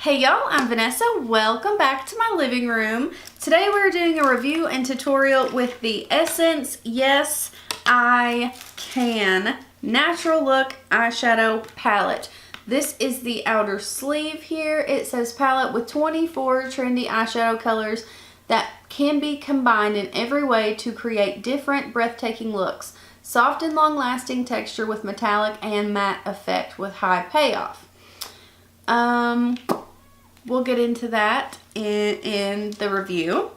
Hey y'all, I'm Vanessa. Welcome back to my living room. Today we're doing a review and tutorial with the Essence Yes I Can Natural Look Eyeshadow Palette. This is the outer sleeve here. It says palette with 24 trendy eyeshadow colors that can be combined in every way to create different breathtaking looks. Soft and long-lasting texture with metallic and matte effect with high payoff. We'll get into that in the review.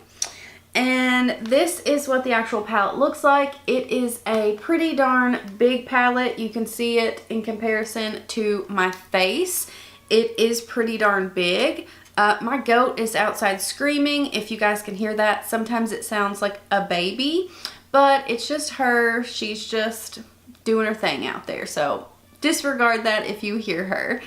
And this is what the actual palette looks like. It is a pretty darn big palette. You can see it in comparison to my face. It is pretty darn big. My goat is outside screaming. If you guys can hear that, sometimes it sounds like a baby, but it's just her. She's just doing her thing out there. So disregard that if you hear her.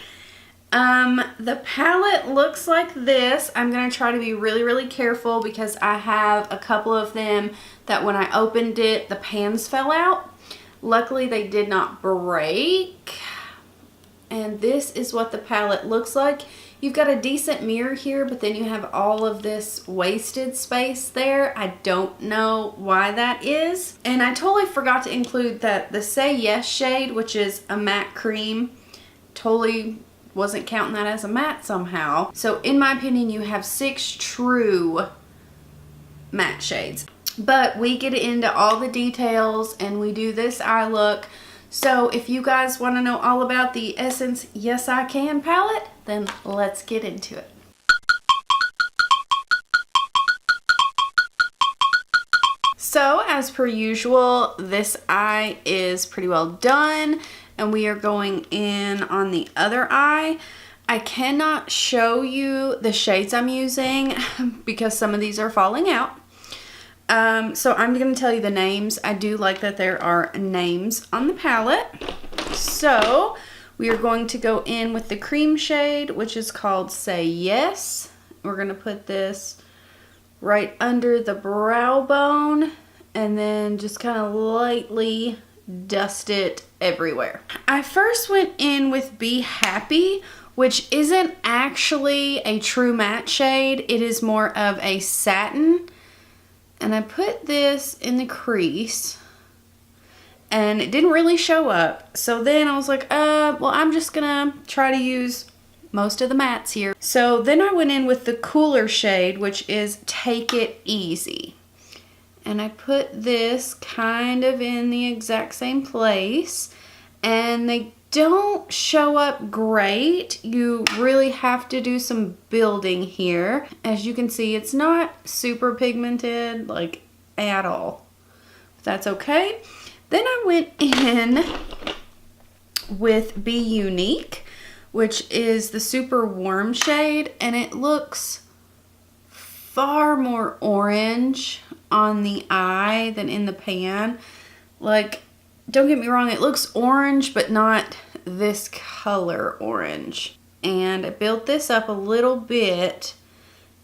The palette looks like this. I'm going to try to be really careful because I have a couple of them that when I opened it, the pans fell out. Luckily, they did not break. And this is what the palette looks like. You've got a decent mirror here, but then you have all of this wasted space there. I don't know why that is. And I totally forgot to include that the Say Yes shade, which is a matte cream, totally wasn't counting that as a matte somehow. So in my opinion, you have 6 true matte shades. But we get into all the details and we do this eye look. So if you guys want to know all about the Essence Yes I Can palette, then let's get into it. So as per usual, this eye is pretty well done. And we are going in on the other eye. I cannot show you the shades I'm using because some of these are falling out. So I'm going to tell you the names. I do like that there are names on the palette. So we are going to go in with the cream shade, which is called Say Yes. We're going to put this right under the brow bone and then just kind of lightly dust it everywhere. I first went in with Be Happy, which isn't actually a true matte shade. It is more of a satin. And I put this in the crease and it didn't really show up. So then I was like, well, I'm just gonna try to use most of the mattes here. So then I went in with the cooler shade, which is Take It Easy. And I put this kind of in the exact same place. And they don't show up great. You really have to do some building here. As you can see, it's not super pigmented, like, at all. That's okay. Then I went in with Be Unique, which is the super warm shade. And it looks far more orange on the eye than in the pan. Like, don't get me wrong, it looks orange, but not this color orange. And I built this up a little bit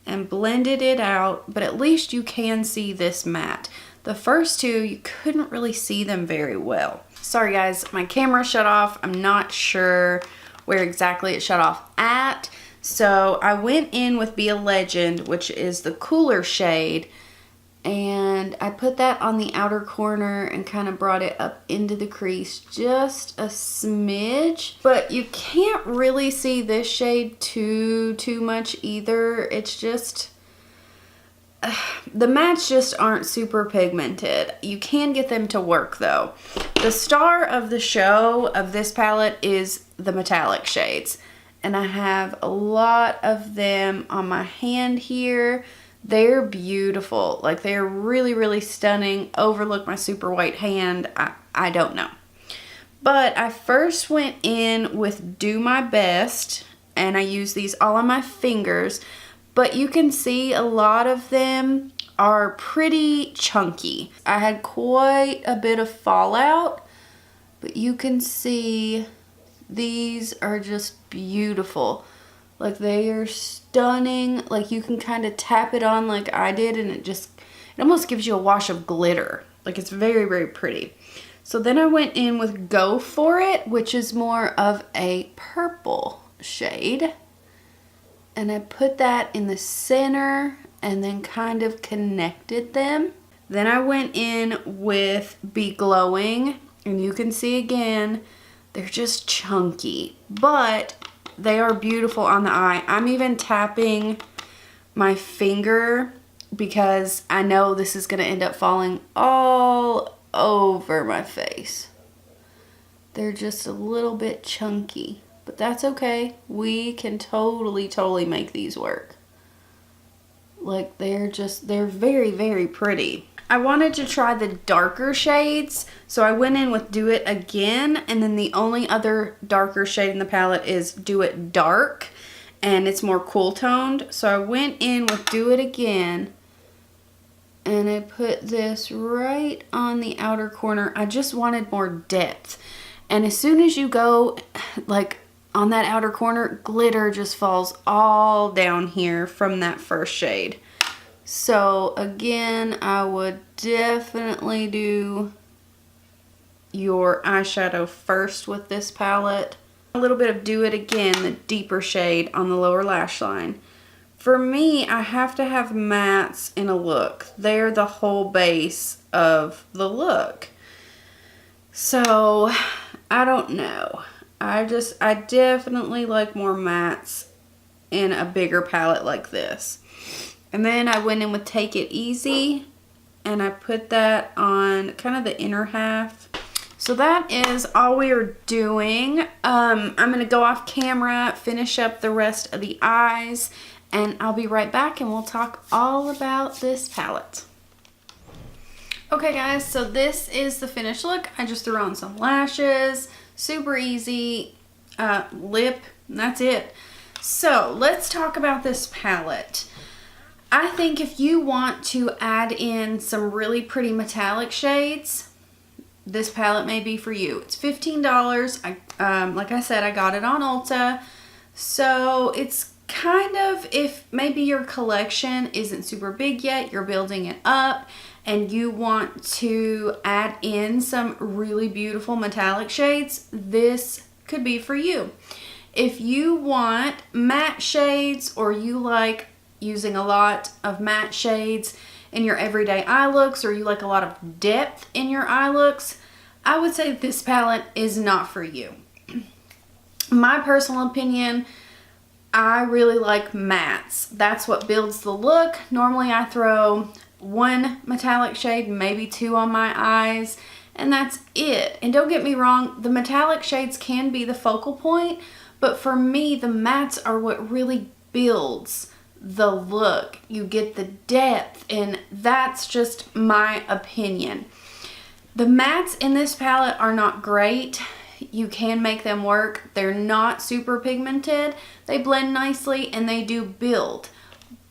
and blended it out, but at least you can see this matte. The first two, you couldn't really see them very well. Sorry guys, my camera shut off. I'm not sure where exactly it shut off at. So I went in with Be a Legend, which is the cooler shade, and I put that on the outer corner and kind of brought it up into the crease just a smidge. But you can't really see this shade too much either. It's just, the mattes just aren't super pigmented. You can get them to work though. The star of the show of this palette is the metallic shades. And I have a lot of them on my hand here. They're beautiful. Like, they're really stunning. Overlook my super white hand. I don't know. But I first went in with Do My Best. And I use these all on my fingers. But you can see a lot of them are pretty chunky. I had quite a bit of fallout. But you can see these are just beautiful. Like, they are stunning. Like, you can kind of tap it on like I did and it almost gives you a wash of glitter. Like, it's very pretty. So then I went in with Go For It, which is more of a purple shade. and I put that in the center and then kind of connected them. Then I went in with Be Glowing, and you can see again, they're just chunky, but they are beautiful on the eye. I'm even tapping my finger because I know this is going to end up falling all over my face. They're just a little bit chunky, but that's okay. We can totally make these work. Like, they're very, very pretty. I wanted to try the darker shades, so I went in with Do It Again, and then the only other darker shade in the palette is Do It Dark, and it's more cool toned. So I went in with Do It Again, and I put this right on the outer corner. I just wanted more depth. And as soon as you go, like, on that outer corner, glitter just falls all down here from that first shade. So again, I would definitely do your eyeshadow first with this palette. A little bit of Do It Again, the deeper shade on the lower lash line. For me, I have to have mattes in a look. They're the whole base of the look. So, I don't know. I definitely like more mattes in a bigger palette like this. And then I went in with Take It Easy, and I put that on kind of the inner half. So that is all we are doing. I'm going to go off camera, finish up the rest of the eyes, and I'll be right back and we'll talk all about this palette. Okay guys, so this is the finished look. I just threw on some lashes, super easy, lip, and that's it. So let's talk about this palette. I think if you want to add in some really pretty metallic shades, this palette may be for you. It's $15. Like I said, I got it on Ulta. So it's kind of, if maybe your collection isn't super big yet, you're building it up, and you want to add in some really beautiful metallic shades, this could be for you. If you want matte shades, or you like using a lot of matte shades in your everyday eye looks, or you like a lot of depth in your eye looks, I would say this palette is not for you. My personal opinion, I really like mattes. That's what builds the look. Normally I throw one metallic shade, maybe two on my eyes, and that's it. And don't get me wrong, the metallic shades can be the focal point, but for me, the mattes are what really builds the look. You get the depth, and that's just my opinion. The mattes in this palette are not great. You can make them work. They're not super pigmented. They blend nicely and they do build,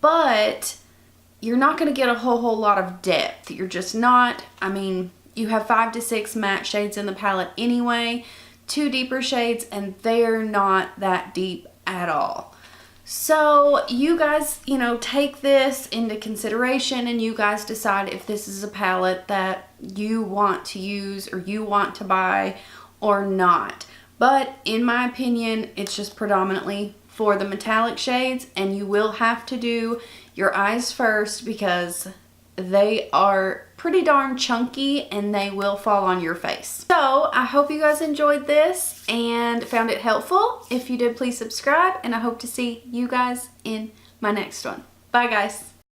but you're not going to get a whole lot of depth. You're just not. I mean, you have 5 to 6 matte shades in the palette anyway, 2 deeper shades, and they're not that deep at all. So you guys, take this into consideration, and you guys decide if this is a palette that you want to use or you want to buy or not. But in my opinion, it's just predominantly for the metallic shades, and you will have to do your eyes first because they are pretty darn chunky and they will fall on your face. So I hope you guys enjoyed this and found it helpful. If you did, please subscribe, and I hope to see you guys in my next one. Bye guys.